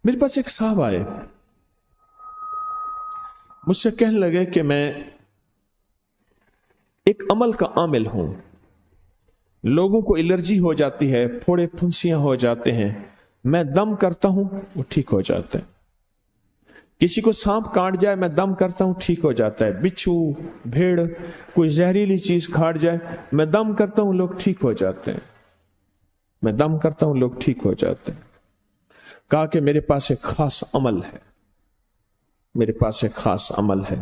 मेरे पास एक साहब आए, मुझसे कहने लगे कि मैं एक अमल का आमिल हूं, लोगों को एलर्जी हो जाती है, फोड़े फुंसियां हो जाते हैं, मैं दम करता हूं वो ठीक हो जाता है। किसी को सांप काट जाए मैं दम करता हूं ठीक हो जाता है। बिच्छू, भेड़, कोई जहरीली चीज काट जाए मैं दम करता हूं लोग ठीक हो जाते हैं। मैं दम करता हूं लोग ठीक हो जाते हैं। कहा कि मेरे पास एक खास अमल है, मेरे पास एक खास अमल है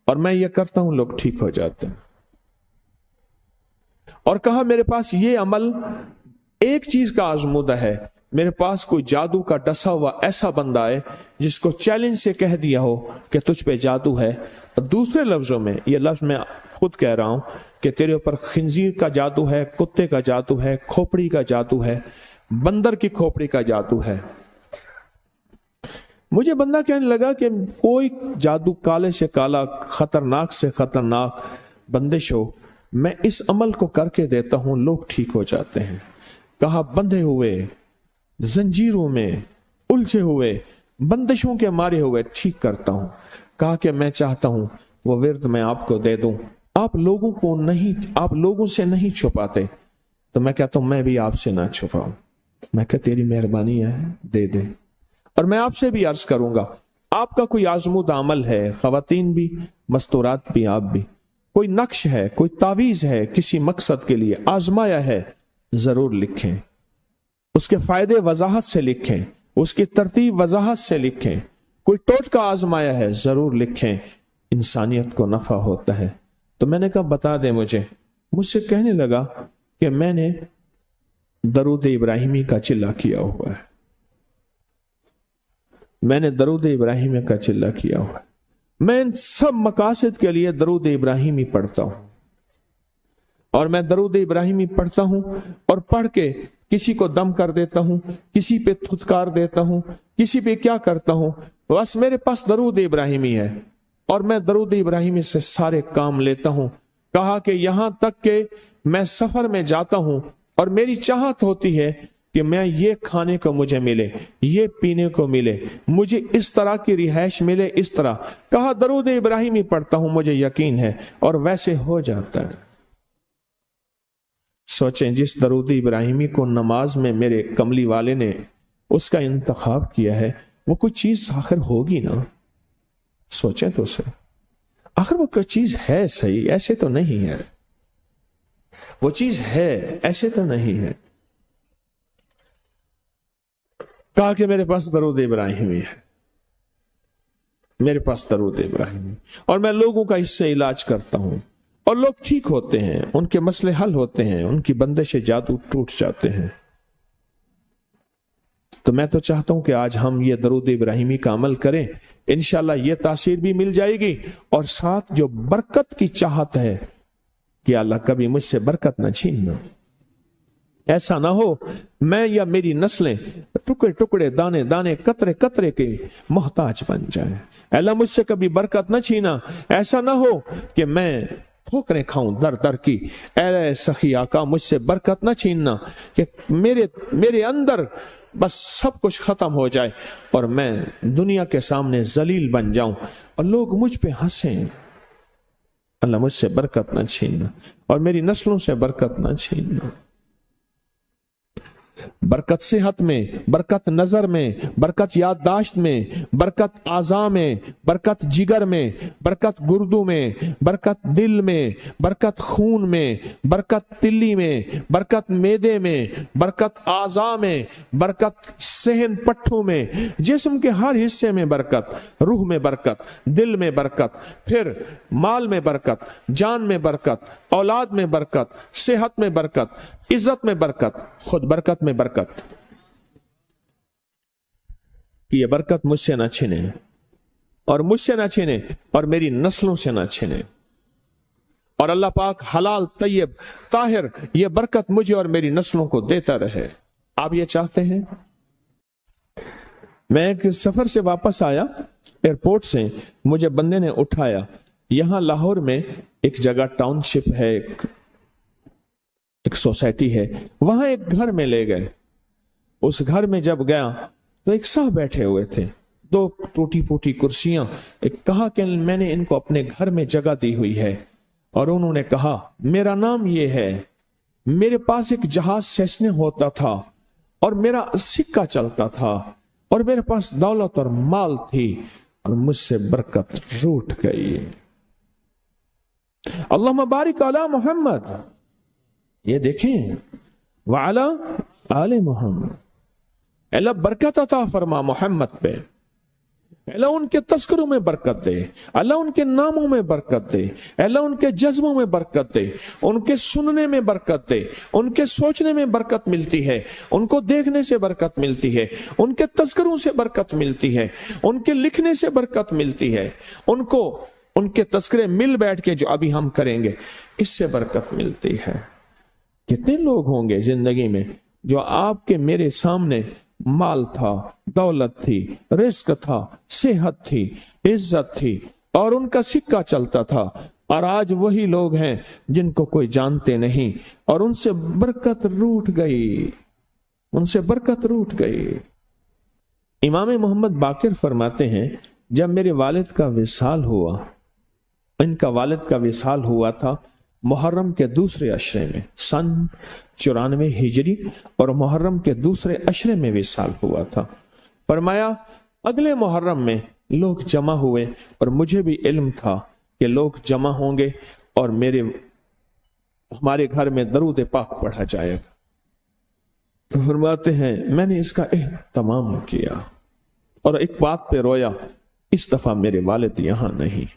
और मैं ये करता हूं लोग ठीक हो जाते हैं। और कहा मेरे पास ये अमल एक चीज का आजमूदा है, मेरे पास कोई जादू का डसा हुआ ऐसा बंदा है जिसको चैलेंज से कह दिया हो कि तुझ पे जादू है, और दूसरे लफ्जों में ये लफ्ज मैं खुद कह रहा हूं कि तेरे ऊपर खिंजीर का जादू है, कुत्ते का जादू है, खोपड़ी का जादू है, बंदर की खोपड़ी का जादू है। मुझे बंदा कहने लगा कि कोई जादू काले से काला, खतरनाक से खतरनाक बंदिश हो, मैं इस अमल को करके देता हूं लोग ठीक हो जाते हैं। कहा बंधे हुए, जंजीरों में उलझे हुए, बंदिशों के मारे हुए ठीक करता हूं। कहा कि मैं चाहता हूं वो विर्द मैं आपको दे दूं, आप लोगों को नहीं, आप लोगों से नहीं छुपाते, तो मैं कहता हूं मैं भी आपसे ना छुपाऊं। मैं कह तेरी मेहरबानी है, दे दे। और मैं आपसे भी अर्ज करूंगा, आपका कोई आजमूदा अमल है, खवातीन भी, मस्तूरात भी, आप भी, कोई नक्श है, कोई तावीज है, किसी मकसद के लिए आजमाया है, जरूर लिखें। उसके फायदे वजाहत से लिखें, उसकी तरतीब वजाहत से लिखें। कोई टोटका आजमाया है, जरूर लिखें, इंसानियत को नफा होता है। तो मैंने कहा बता दे मुझसे कहने लगा कि मैंने दरूद इब्राहिमी का चिल्ला किया हुआ है, मैंने दरूद इब्राहिमी का चिल्ला किया हुआ है, मैं इन सब मकासद के लिए दरूद इब्राहिमी पढ़ता हूं, और मैं दरूद इब्राहिमी पढ़ता हूं और पढ़ के किसी को दम कर देता हूं, किसी पे थुतकार देता हूं, किसी पे क्या करता हूं, बस मेरे पास दरूद इब्राहिमी है और मैं दरूद इब्राहिमी से सारे काम लेता हूं। कहा कि यहां तक कि मैं सफर में जाता हूं और मेरी चाहत होती है कि मैं ये खाने को मुझे मिले, ये पीने को मिले, मुझे इस तरह की रिहाइश मिले, इस तरह। कहा दरूद इब्राहिमी पढ़ता हूं, मुझे यकीन है, और वैसे हो जाता है। सोचें, जिस दरूद इब्राहिमी को नमाज में मेरे कमली वाले ने उसका इंतखाब किया है, वो कोई चीज आखिर होगी ना। सोचें तो सही, आखिर वो कोई चीज है सही, ऐसे तो नहीं है, वो चीज है ऐसे तो नहीं है। कहा कि मेरे पास दरूद इब्राहिमी है, मेरे पास दरूद इब्राहिमी, और मैं लोगों का इससे इलाज करता हूं और लोग ठीक होते हैं, उनके मसले हल होते हैं, उनकी बंदिशें जादू टूट जाते हैं। तो मैं तो चाहता हूं कि आज हम ये दरूद इब्राहिमी का अमल करें, इंशाल्लाह ये तासीर भी मिल जाएगी, और साथ जो बरकत की चाहत है कि अल्लाह कभी मुझसे बरकत ना छीनना। ऐसा ना हो मैं या मेरी नस्लें टुकड़े टुकड़े, दाने दाने, कतरे कतरे के मोहताज बन जाए। अल्लाह मुझसे कभी बरकत न छीना। ऐसा ना हो कि मैं ठोकरें खाऊं दर दर की। ऐ सखी आका, मुझसे बरकत न छीनना कि मेरे अंदर बस सब कुछ खत्म हो जाए और मैं दुनिया के सामने जलील बन जाऊं और लोग मुझ पे हंसें। अल्लाह मुझसे बरकत न छीनना और मेरी नस्लों से बरकत न छीनना। बरकत सेहत में, बरकत नजर में, बरकत याददाश्त में, बरकत आज़ा में, बरकत जिगर में, बरकत गुर्दों में, बरकत दिल में, बरकत खून में, बरकत तिल्ली में, बरकत मेदे में, बरकत आज़ा में, बरकत सहन पट्टों में, जिस्म के हर हिस्से में बरकत, रूह में बरकत, दिल में बरकत, फिर माल में बरकत, जान में बरकत, औलाद में बरकत, सेहत में बरकत, इज्जत में बरकत, खुद बरकत में बरकत। ये बरकत मुझसे ना छिने और मुझसे ना छिने और मेरी नस्लों से ना छिने, और अल्लाह पाक हलाल तैयब ताहिर ये बरकत मुझे और मेरी नस्लों को देता रहे। आप ये चाहते हैं? मैं एक सफर से वापस आया, एयरपोर्ट से मुझे बंदे ने उठाया। यहां लाहौर में एक जगह टाउनशिप है, एक सोसाइटी है, वहां एक घर में ले गए। उस घर में जब गया तो एक साहब बैठे हुए थे, 2 टूटी फूटी कुर्सियां। एक कहा कि मैंने इनको अपने घर में जगह दी हुई है, और उन्होंने कहा मेरा नाम ये है, मेरे पास एक जहाज सेसने होता था, और मेरा सिक्का चलता था, और मेरे पास दौलत और माल थी, और मुझसे बरकत रूठ गई। अल्लाहुम्मा बारिक अला मोहम्मद, ये देखें, वाला आले मोहम्मद, अल्लाह बरकत अता फरमा मोहम्मद पे, अल्लाह उनके तस्करों में बरकत दे, अल्लाह उनके नामों में बरकत दे, अल्लाह उनके जज्बों में बरकत दे, उनके सुनने में बरकत दे, उनके सोचने में बरकत मिलती है, उनको देखने से बरकत मिलती है, उनके तस्करों से बरकत मिलती है, उनके लिखने से बरकत मिलती है, उनको उनके तस्करे मिल बैठ के जो अभी हम करेंगे इससे बरकत मिलती है। कितने लोग होंगे जिंदगी में जो आपके मेरे सामने माल था, दौलत थी, रिस्क था, सेहत थी, इज्जत थी, और उनका सिक्का चलता था, और आज वही लोग हैं जिनको कोई जानते नहीं, और उनसे बरकत रूठ गई, उनसे बरकत रूठ गई। इमाम मोहम्मद बाकिर फरमाते हैं, जब मेरे वालिद का विसाल हुआ, इनका वालिद का विसाल हुआ था मुहर्रम के दूसरे अशरे में, सन 94 हिजरी, और मुहर्रम के दूसरे अशरे में विसाल हुआ था। फरमाया अगले मुहर्रम में लोग जमा हुए, और मुझे भी इल्म था कि लोग जमा होंगे और हमारे घर में दरूद पाक पढ़ा जाएगा। तो फरमाते हैं मैंने इसका एहतमाम किया और एक बात पे रोया, इस दफा मेरे वालिद यहां नहीं,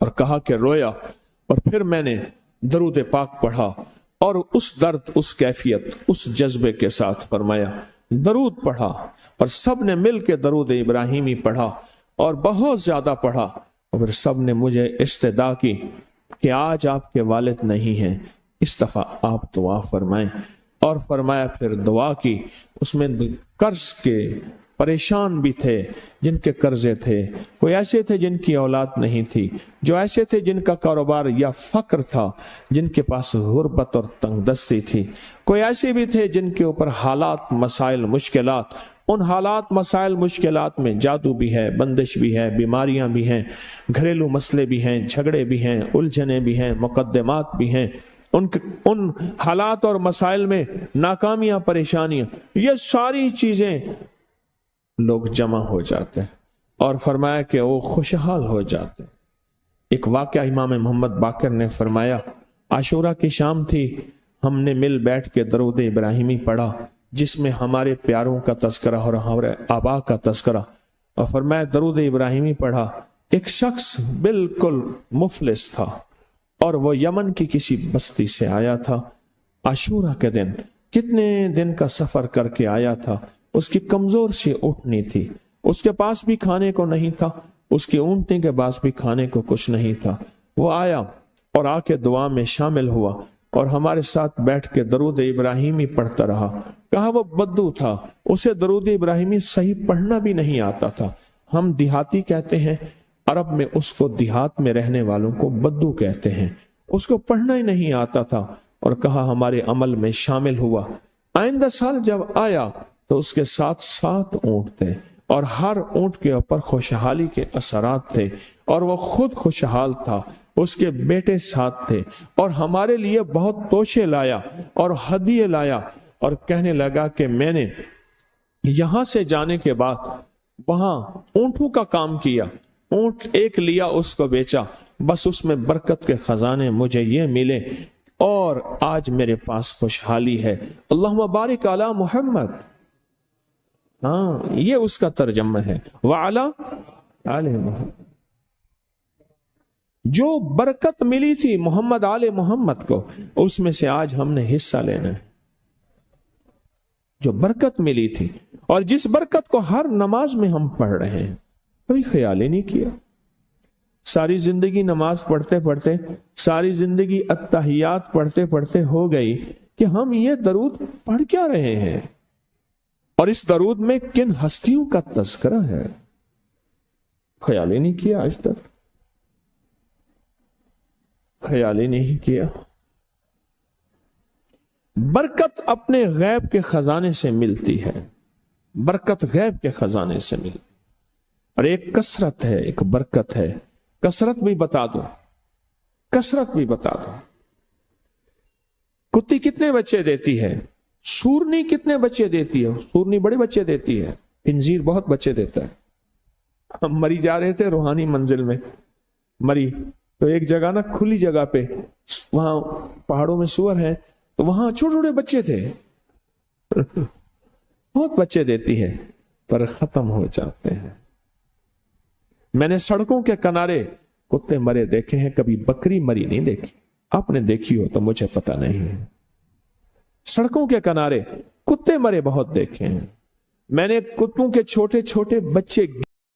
और कहा कि रोया, और फिर मैंने दरूद पाक पढ़ा, और उस दर्द, उस कैफियत, उस जज्बे के साथ फरमाया दरूद पढ़ा, और सब ने मिल के दरूद इब्राहिमी पढ़ा, और बहुत ज्यादा पढ़ा, और सब ने मुझे इस्तदा की कि आज आपके वालिद नहीं हैं, इस दफा आप दुआ फरमाएं। और फरमाया फिर दुआ की, उसमें कर्ज के परेशान भी थे जिनके कर्जे थे, कोई ऐसे थे जिनकी औलाद नहीं थी, जो ऐसे थे जिनका कारोबार या फक्र था, जिनके पास गुर्बत और तंगदस्ती थी, कोई ऐसे भी थे जिनके ऊपर हालात, मसाइल, मुश्किलात, उन हालात, मसाइल, मुश्किलात में जादू भी है, बंदिश भी है, बीमारियां भी हैं, घरेलू मसले भी हैं, झगड़े भी हैं, उलझने भी हैं, मुकद्दमात भी हैं, उन हालात और मसाइल में नाकामियां, परेशानियां, ये सारी चीजें लोग जमा हो जाते हैं, और फरमाया कि वो खुशहाल हो जाते हैं। एक वाकया इमाम मोहम्मद बाकिर ने फरमाया, आशूरा की शाम थी, हमने मिल बैठ के दरूद इब्राहिमी पढ़ा, जिसमें हमारे प्यारों का तस्करा और हमारे आबा का तस्करा, और फरमाया दरूद इब्राहिमी पढ़ा। एक शख्स बिल्कुल मुफलिस था, और वो यमन की किसी बस्ती से आया था। आशूरा के दिन कितने दिन का सफर करके आया था, उसकी कमजोर सी ऊँटनी थी, उसके पास भी खाने को नहीं था, उसकी ऊँटनी के पास भी खाने को कुछ नहीं था। वो आया और आके दुआ में शामिल हुआ, और हमारे साथ बैठ के दरूद इब्राहिमी पढ़ता रहा। कहा वो बद्दू था, उसे दरूद इब्राहिमी सही पढ़ना भी नहीं आता था। हम देहाती कहते हैं, अरब में उसको देहात में रहने वालों को बद्दू कहते हैं। उसको पढ़ना ही नहीं आता था, और कहा हमारे अमल में शामिल हुआ। आइंदा साल जब आया तो उसके साथ 7 ऊंट थे, और हर ऊंट के ऊपर खुशहाली के असरात थे, और वो खुद खुशहाल था, उसके बेटे साथ थे, और हमारे लिए बहुत तोशे लाया और हदिये लाया, और कहने लगा कि मैंने यहां से जाने के बाद वहां ऊंटों का काम किया, ऊंट एक लिया, उसको बेचा, बस उसमें बरकत के खजाने मुझे ये मिले, और आज मेरे पास खुशहाली है। अल्लाहुम्मा बारिक अला मोहम्मद। हाँ, ये उसका तर्जमा है, वाला आले मोहम्मद। जो बरकत मिली थी मोहम्मद आले मोहम्मद को, उसमें से आज हमने हिस्सा लेना है। जो बरकत मिली थी, और जिस बरकत को हर नमाज में हम पढ़ रहे हैं, कभी ख्याल ही नहीं किया। सारी जिंदगी नमाज पढ़ते पढ़ते, सारी जिंदगी अत्तहियात पढ़ते पढ़ते हो गई कि हम ये दरूद पढ़ क्या रहे हैं, और इस दरूद में किन हस्तियों का तज़किरा है, ख्याल ही नहीं किया। आज तक ख्याल ही नहीं किया। बरकत अपने गैब के खजाने से मिलती है। बरकत गैब के खजाने से मिलती। और एक कसरत है, एक बरकत है। कसरत भी बता दो, कसरत भी बता दो। कुत्ती कितने बच्चे देती है? सूरनी कितने बच्चे देती है? सूरनी बड़े बच्चे देती है, खिंजीर बहुत बच्चे देता है। हम मरी जा रहे थे रूहानी मंजिल में, मरी तो एक जगह ना खुली जगह पे, वहां पहाड़ों में सुअर है, तो वहां छोटे छोटे बच्चे थे बहुत बच्चे देती है, पर खत्म हो जाते हैं। मैंने सड़कों के किनारे कुत्ते मरे देखे हैं, कभी बकरी मरी नहीं देखी। आपने देखी हो तो मुझे पता नहीं है। सड़कों के किनारे कुत्ते मरे बहुत देखे हैं मैंने। कुत्तों के छोटे छोटे बच्चे